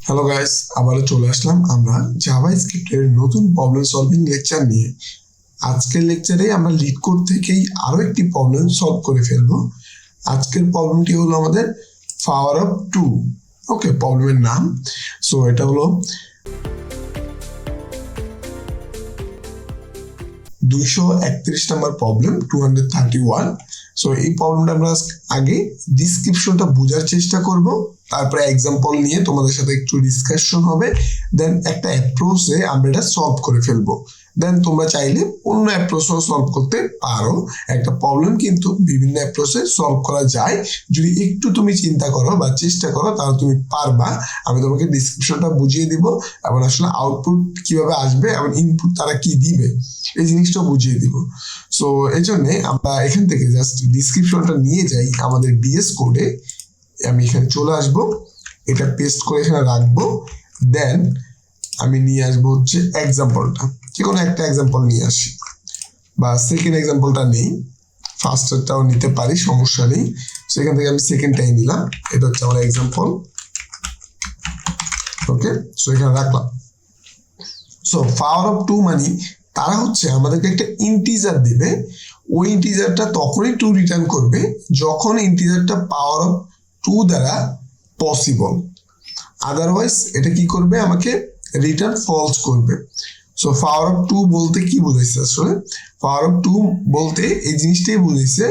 Hello guys, আবারও চলে আসলাম আমরা জাভাস্ক্রিপ্টের নতুন প্রবলেম সলভিং লেকচার নিয়ে। আজকের লেকচারে আমরা লিড কোড থেকেই আরো একটি প্রবলেম সলভ করে ফেলবো। আজকের প্রবলেমটি হলো আমাদের পাওয়ার অফ 2। ওকে, প্রবলেমের নাম। সো এটা হলো 231 নাম্বার প্রবলেম, 231। সো এই প্রবলেমটা আমরা আগে ডিসক্রিপশনটা বোঝার চেষ্টা করব, তারপরে এক্সাম্পল নিয়ে তোমাদের সাথে একটু ডিসকাশন হবে, দেন একটা অ্যাপ্রোচে আমরা এটা সলভ করে ফেলবো। দেন তোমরা চাইলে অন্য অ্যাপ্রোচও সলভ করতে পারো। একটা প্রবলেম কিন্তু বিভিন্ন অ্যাপ্রোচে সলভ করা যায়, যদি একটু তুমি চিন্তা করো বা চেষ্টা করো তাহলে তুমি পারবা। আমি তোমাকে ডিসক্রিপশনটা বুঝিয়ে দিব এবং আসলে আউটপুট কিভাবে আসবে এবং ইনপুট তারা কি দিবে এই জিনিসটা বুঝিয়ে দিব। সো এই জন্যে আমরা এখান থেকে জাস্ট ডিসক্রিপশনটা নিয়ে যাই আমাদের ডিএস কোডে। আমি এখানে চলে আসবো, এটা পেস্ট করে এখানে রাখবো, দেন আমি নিয়ে আসবো হচ্ছে এক্সাম্পলটা, যে কোনো একটা এক্সাম্পল নিয়ে আসি, বা সেকেন্ড এক্সাম্পলটা নেই, ফার্স্টারটাও নিতে পারি, সমস্যা নেই। সেখান থেকে আমি সেকেন্ডটাই নিলাম, এটা হচ্ছে আমার এক্সাম্পল। ওকে, সো এখানে রাখলাম। সো পাওয়ার অফ 2 মানে তারা হচ্ছে আমাদেরকে একটা ইন্টিজার দিবে, ওই ইন্টিজারটা তখনই 2 রিটার্ন করবে যখন ইন্টিজারটা পাওয়ার অফ 2 দ্বারা পসিবল। আদারওয়াইজ এটা কি করবে, আমাকে রিটার্ন ফলস করবে। সো পাওয়ার অফ 2 বলতে কি বুঝাইছে? আসলে পাওয়ার অফ 2 বলতে এই জিনিসটাই বুঝাইছে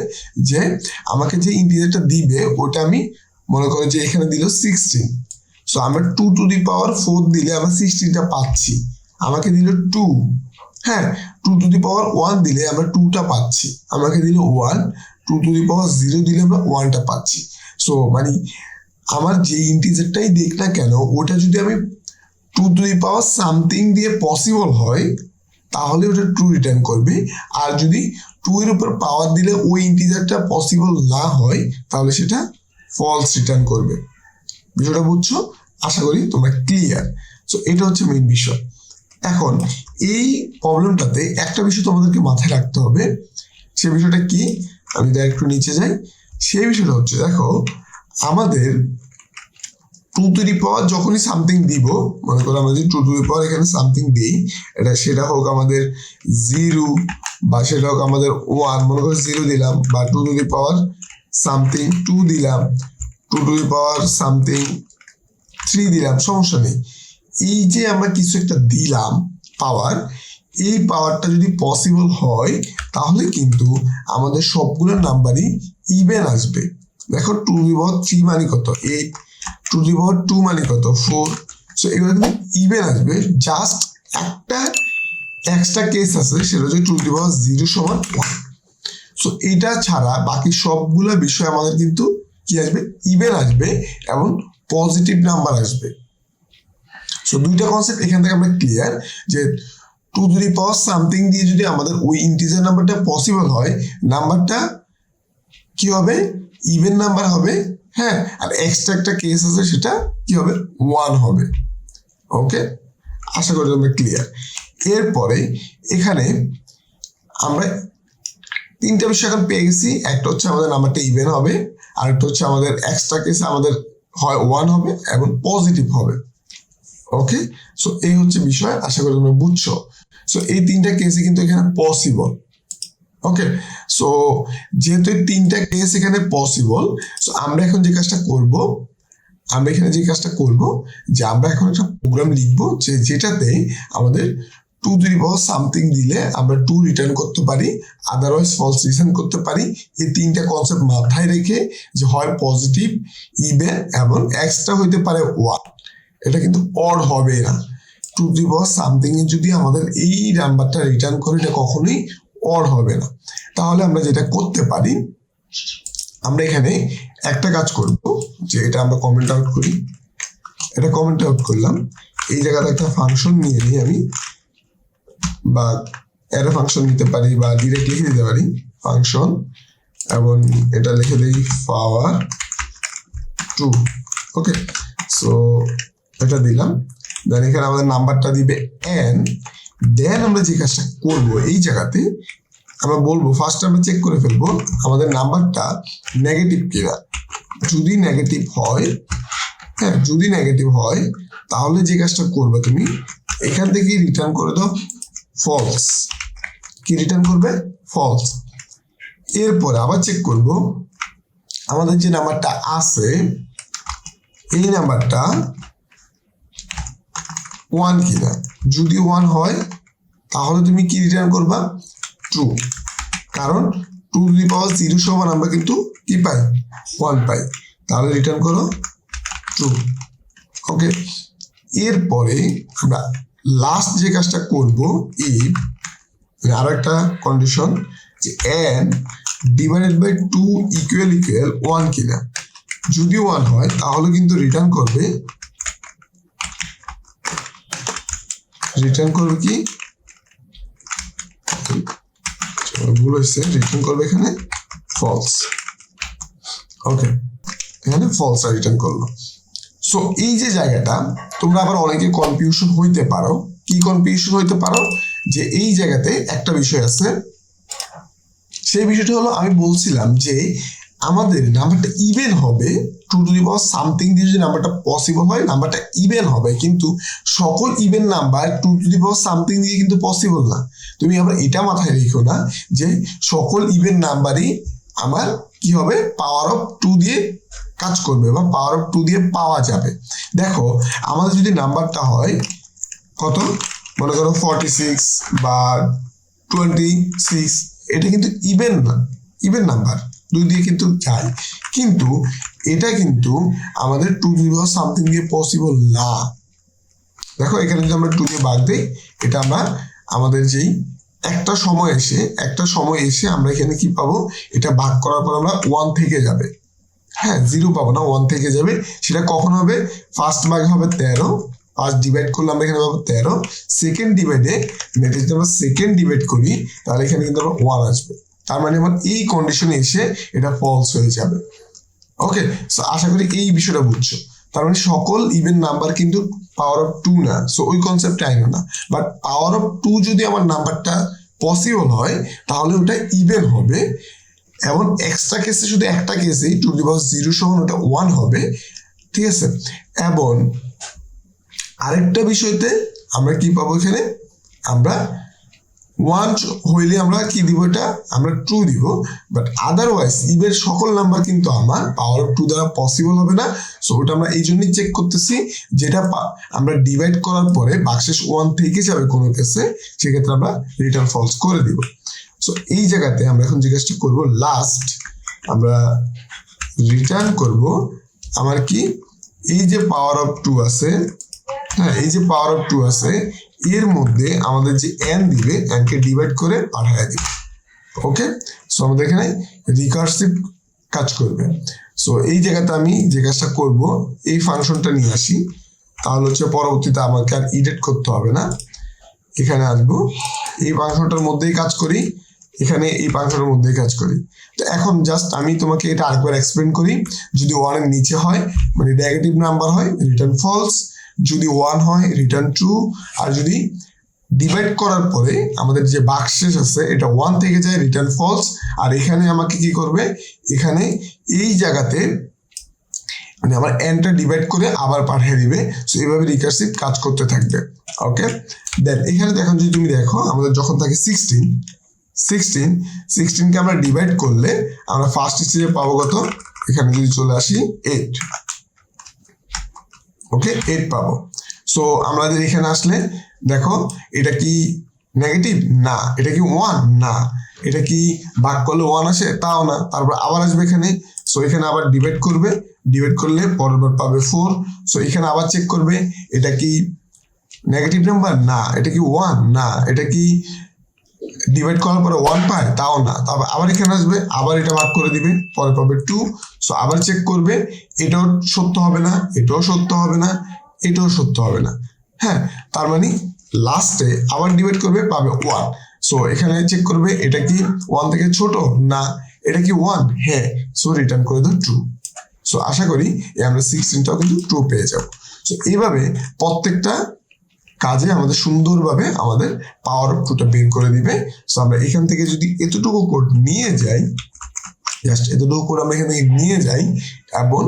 যে আমাকে যে ইন্টিজারটা দিবে ওটা আমি মনে করো যে এখানে দিল 16। সো আমরা 2 টু দি পাওয়ার 4 দিলে আমরা 16টা পাচ্ছি, আমাকে দিল 2। হ্যাঁ, 2 টু দি পাওয়ার 1 দিলে আমরা 2টা পাচ্ছি, আমাকে দিল 1। 2 টু দি পাওয়ার 0 দিলে আমরা 1টা পাচ্ছি। সো মানে আমার যে ইন্টিজারটাই দেখ না কেন, ওটা যদি আমি 2 টু দি পাওয়ার সামথিং দিয়ে পসিবল হয় তাহলে ওটা ট্রু রিটার্ন করবে, আর যদি 2 এর উপর পাওয়ার দিলে ওই ইন্টিজারটা পসিবল না হয় তাহলে সেটা ফলস রিটার্ন করবে। বিষয়টা বুঝছো? আশা করি তোমরা ক্লিয়ার। সো এটা হচ্ছে মেইন বিষয়। এখন এই প্রবলেমটাতে একটা বিষয় তোমাদেরকে মাথায় রাখতে হবে, সে বিষয়টা কি, আমি একটু নিচে যাই। সেই বিষয়টা হচ্ছে, দেখো আমাদের 2 টু দি পাওয়ার যখনই সামথিং দিব, মনে করো আমরা যদি 2 টু দি পাওয়ার এখানে সামথিং দিই, সেটা হোক আমাদের 0 বা সেটা হোক আমাদের 1, মনে করো 0 দিলাম, বা 2 টু দি পাওয়ার সামথিং 2 দিলাম, 2 টু দি পাওয়ার সামথিং 3 দিলাম, সমস্যা নেই। এই যে আমরা কিছু একটা দিলাম পাওয়ার, এই পাওয়ারটা যদি পসিবল হয় তাহলে কিন্তু আমাদের সবগুলো নাম্বারই ইভেন আসবে। দেখো 2 টু দি পাওয়ার 3 মানে কত 8, 2 টু দি পাওয়ার 2 মানে কত 4। সো এগুলো কিন্তু ইভেন আসবে। জাস্ট একটা এক্সট্রা কেস আছে, সেটা হচ্ছে 2 টু দি পাওয়ার 0 সমান 1। সো এটা ছাড়া বাকি সবগুলো বিষয় আমাদের কিন্তু কি আসবে, ইভেন আসবে এবং পজিটিভ নাম্বার আসবে। সো দুইটা কনসেপ্ট এখান থেকে আমরা ক্লিয়ার, যে 2 টু দি পাওয়ার সামথিং দিয়ে যদি আমাদের ওই ইন্টিজার নাম্বারটা পসিবল হয়, নাম্বারটা কি হবে, ইভেন নাম্বার হবে। হ্যাঁ, আর এক্সট্রা একটা কেস আছে, সেটা কি হবে, 1 হবে। ওকে, আশা করি তোমরা ক্লিয়ার। এরপরে এখানে আমরা 3টা বিষয় এখন পেয়ে গেছি। একটা হচ্ছে আমাদের নাম্বারটা ইভেন হবে, আর একটা হচ্ছে আমাদের এক্সট্রা কেসে আমাদের হয় 1 হবে এবং পজিটিভ হবে। ওকে, সো এই হচ্ছে বিষয়, আশা করি তোমরা বুঝছো। সো এই 3টা কেসে কিন্তু এখানে পসিবল। ওকে, সো যেহেতু এই 3টা কেস এখানে পসিবল, সো আমরা এখন যে কাজটা করব, যে আমরা এখন একটা প্রোগ্রাম লিখবো যেটাতে আমাদের 2 টু দি পাওয়ার সামথিং দিলে আমরা 2 রিটার্ন করতে পারি, আদারওয়াইজ ফলস রিটার্ন করতে পারি। এই 3টা কনসেপ্ট মাথায় রেখে, যে হয় পজিটিভ, ইভেন এবং এক্সট্রা হইতে পারে 1। এটা কিন্তু অড হবে না। 2 টু দি পাওয়ার সামথিং এ যদি আমাদের এই নাম্বারটা রিটার্ন করে, এটা কখনোই অড হবে না। তাহলে আমরা যেটা করতে পারি, আমরা এখানে একটা কাজ করব, যে এটা আমরা কমেন্ট আউট করি, এটা কমেন্ট আউট করলাম। এই জায়গাতে একটা ফাংশন নিয়ে নিই আমি, বা অ্যারে ফাংশন নিতে পারি, বা ডিরেক্ট লিখে দিতে পারি ফাংশন, এবং এটা লিখে দিই পাওয়ার 2। ওকে, সো এটা দিলাম, দেন এখানে আমাদের নাম্বারটা দিবে n। দেন আমরা যে কাজটা করব, এই জায়গাতে আমরা বলবো, ফার্স্ট আমরা চেক করে ফেলবো আমাদের নাম্বারটা নেগেটিভ কিনা। যদি নেগেটিভ হয়, হ্যাঁ যদি নেগেটিভ হয় তাহলে যে কাজটা করবে তুমি এখান থেকে রিটার্ন করে দাও ফলস। কি রিটার্ন করবে? ফলস। এরপরে আবার চেক করব আমাদের যে নাম্বারটা আছে এই নাম্বারটা 1 কিনা। যদি 1 হয় তাহলে তুমি কি রিটার্ন করবা? ট্রু। কারণ 2 টু দি পাওয়ার 0 সমান আমরা কিন্তু কি পাই? 1 পাই। তাহলে রিটার্ন করো ট্রু। ওকে, এরপরে আমরা লাস্ট যে কাজটা করব ইফ আরো একটা কন্ডিশন যে n ডিভাইডেড বাই 2 ইকুয়াল 1 কিনা। যদি 1 হয় তাহলে কিন্তু রিটার্ন করবে কি ভুল হয়েছে, রিটার্ন করবে এখানে ফলস। ওকে, এখানে ফলস রিটার্ন করলো। সো এই যে জায়গাটা তোমরা আবার অনেকে কনফিউশন হইতে পারো। কি কনফিউশন হইতে পারো? যে এই জায়গাতে একটা বিষয় আছে, সেই বিষয়টা হলো আমি বলছিলাম যে আমাদের নাম্বারটা ইভেন হবে 2 টু দি পাওয়ার সামথিং দিয়ে যদি নাম্বারটা পসিবল হয় নাম্বারটা ইভেন হবে, কিন্তু সকল even number 2 to the power something দিয়ে কিন্তু পসিবল না। তুমি আবার এটা মাথায় রেখো না যে সকল ইভেন নাম্বারই আমার কি হবে পাওয়ার অফ 2 দিয়ে কাজ করবে বা পাওয়ার অফ 2 দিয়ে পাওয়া যাবে। দেখো আমাদের যদি নাম্বারটা হয় কত, মনে করো 46 বা 26, এটা কিন্তু ইভেন নাম্বার 2 দিয়ে কিন্তু যায়, কিন্তু এটা কিন্তু আমাদের 2 টু দি পাওয়ার সামথিং দিয়ে পসিবল না। দেখো এখানে যদি আমরা 2 দিয়ে ভাগ দেই, এটা আমরা আমাদের যেই একটা সময় এসে আমরা এখানে কি পাবো, এটা ভাগ করার পর আমরা 1 থেকে যাবে। হ্যাঁ, 0 পাবো না, 1 থেকে যাবে। সেটা কখন হবে? ফার্স্ট ভাগ হবে 13, ফার্স্ট ডিভাইড করলে আমরা এখানে পাবো 13, সেকেন্ড ডিভাইডে যদি আমরা সেকেন্ড ডিভাইড করি তাহলে এখানে কিন্তু আমরা 1 আসবে। তার মানে আমার এই কন্ডিশনে এসে এটা ফলস হয়ে যাবে। ওকে, সো আশা করি এই বিষয়টা বুঝছো। তার মানে সকল ইভেন নাম্বার কিন্তু পাওয়ার অফ 2 না, সো ওই কনসেপ্টটা আইনো না। বাট পাওয়ার অফ 2 যদি আমার নাম্বারটা পসিবল হয় তাহলে ওটা ইভেন হবে, এবং এক্সট্রা কেসে শুধু একটা কেসেই 2 টু দি পাওয়ার 0 সমান ওটা 1 হবে। ঠিক আছে, এবং আরেকটা বিষয়তে আমরা কি পাবো, এখানে আমরা 1 হইলে আমরা কি দিব, এটা আমরা ট্রু দিব। বাট আদারওয়াইজ ইভেন সকল নাম্বার কিন্তু আমার পাওয়ার অফ 2 দ্বারা পসিবল হবে না। সো ওটা আমরা এই জন্যই চেক করতেছি, যেটা আমরা ডিভাইড করার পরে বাক্সেস 1 থেকে যাবে কোনো কেসে, সেক্ষেত্রে আমরা রিটার্ন ফলস করে দিব। সো এই জায়গাতে আমরা এখন জিজ্ঞাসা করব, লাস্ট আমরা রিটার্ন করব আমার কি এই যে পাওয়ার অফ 2 আছে, হ্যাঁ এই যে পাওয়ার অফ 2 আছে এর মধ্যে আমাদের যে n দিবে, n কে ডিভাইড করে পাঠায় দিবে। ওকে, সো আমাদের এখানে রিকার্সিভ কাজ করবে। সো এই জায়গাতে আমি যে কাজটা করব, এই ফাংশনটা নিয়ে আসি, তাহলে হচ্ছে পরবর্তীতে আমাকে আর এডিট করতে হবে না। এখানে আসবো, এই ফাংশনটার মধ্যেই কাজ করি, এখানে এই ফাংশনের মধ্যেই কাজ করি। তো এখন জাস্ট আমি তোমাকে এটা আরেকবার এক্সপ্লেন করি। যদি 1 এর নিচে হয় মানে নেগেটিভ নাম্বার হয় রিটার্ন ফলস, যদি 1 হয় রিটার্ন ট্রু, আর যদি ডিভাইড করার পরে আমাদের যে বাক্সেস আছে এটা 1 থেকে যায় রিটার্ন ফলস। আর এখানে আমাকে কি করবে, এখানে এই জায়গাতে মানে আমার nটা ডিভাইড করে আবার পাঠিয়ে দিবে। সো এইভাবে রিকার্সিভ কাজ করতে থাকবে। ওকে, দেন এখানে দেখো, যদি তুমি দেখো আমাদের যখন থাকে 16 কে আমরা ডিভাইড করলে আমরা ফার্স্ট স্টেজে পাবো কত, এখানে যদি চলে আসি 8। ওকে, 8 পাবো। সো আমাদের এখানে আসলে দেখো এটা কি নেগেটিভ না, এটা কি 1 না, এটা কি ভাগ করলে 1 আসে তাও না, তারপর আবার আসবে এখানে। সো এখানে আবার ডিভাইড করবে, ডিভাইড করলে পরের বার পাবে 4। সো এখানে আবার চেক করবে এটা কি নেগেটিভ নাম্বার না, এটা কি 1 না, এটা কি ডিভাইড করার পরে 1 পায় তাও না, তারপর আবার এখানে আসবে, আবার এটা ভাগ করে দিবে, পরে পাবে 2। সো আবার চেক করবে, এটাও সত্য হবে না, এটাও সত্য হবে না, এটাও সত্য হবে না। হ্যাঁ, তার মানে লাস্টে আবার ডিভাইড করবে, পাবে 1। সো এখানে চেক করবে এটা কি 1 থেকে ছোট না, এটা কি 1, হ্যাঁ, সো রিটার্ন করে দাও ট্রু। সো আশা করি আমরা 16টাও কিন্তু ট্রু পেয়ে যাব। সো এইভাবে প্রত্যেকটা কাজে আমাদের সুন্দরভাবে আমাদের পাওয়ার অফ 2টা বের করে দিবে। সো আমরা এখান থেকে যদি এতটুকু কোড নিয়ে যাই, জাস্ট এতটুকু কোড আমরা এখান থেকে নিয়ে যাই এবং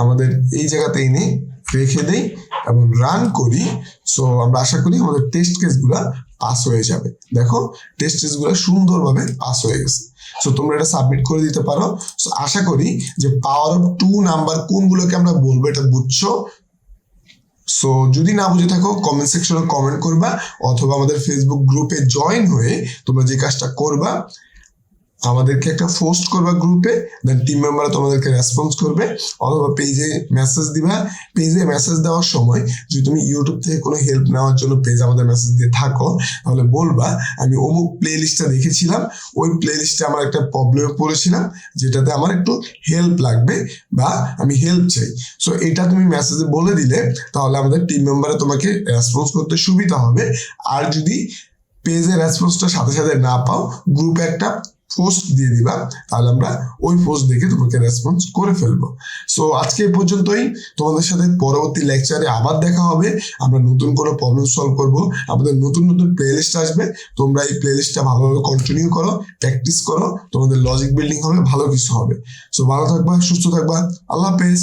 আমাদের এই জায়গাতে এনে রেখে দেই এবং রান করি। সো আমরা আশা করি আমাদের টেস্ট কেসগুলো পাস হয়ে যাবে। দেখো টেস্ট কেসগুলো সুন্দরভাবে পাস হয়ে গেছে। সো তোমরা এটা সাবমিট করে দিতে পারো। সো আশা করি যে পাওয়ার অফ 2 নাম্বার কোনগুলোকে আমরা বলবো এটা বুঝছো। সো যদি না বুঝে থাকো কমেন্ট সেকশনে কমেন্ট করবা, অথবা আমাদের ফেসবুক গ্রুপে জয়েন হয়ে তোমরা যে কাজটা করবা, আমাদেরকে একটা পোস্ট করবা গ্রুপে, দেন টিম মেম্বার তোমাদেরকে রেসপন্স করবে, অথবা পেজে মেসেজ দিবা। পেজে মেসেজ দেওয়ার সময় যদি তুমি ইউটিউব থেকে কোনো হেল্প নেওয়ার জন্য পেজ আমাদের মেসেজ দিয়ে থাকো, তাহলে বলবা আমি অমুক প্লে লিস্টটা দেখেছিলাম, ওই প্লে লিস্টে আমার একটা প্রবলেমে পড়েছিলাম যেটাতে আমার একটু হেল্প লাগবে বা আমি হেল্প চাই। সো এটা তুমি মেসেজে বলে দিলে তাহলে আমাদের টিম মেম্বারে তোমাকে রেসপন্স করতে সুবিধা হবে। আর যদি পেজে রেসপন্সটা সাথে সাথে না পাও, গ্রুপে একটা পোস্ট দিয়ে দিবা, তাহলে আমরা ওই পোস্ট দেখে তোমাকে রেসপন্স করে ফেলবো। সো আজকে এই পর্যন্তই। তোমাদের সাথে পরবর্তী লেকচারে আবার দেখা হবে। আমরা নতুন কোনো প্রবলেম সলভ করব, আমাদের নতুন নতুন প্লে লিস্ট আসবে। তোমরা এই প্লে লিস্টটা ভালোভাবে কন্টিনিউ করো, প্র্যাকটিস করো, তোমাদের লজিক বিল্ডিং হবে, ভালো কিছু হবে। সো ভালো থাকবা, সুস্থ থাকবা, আল্লাহ হাফেজ।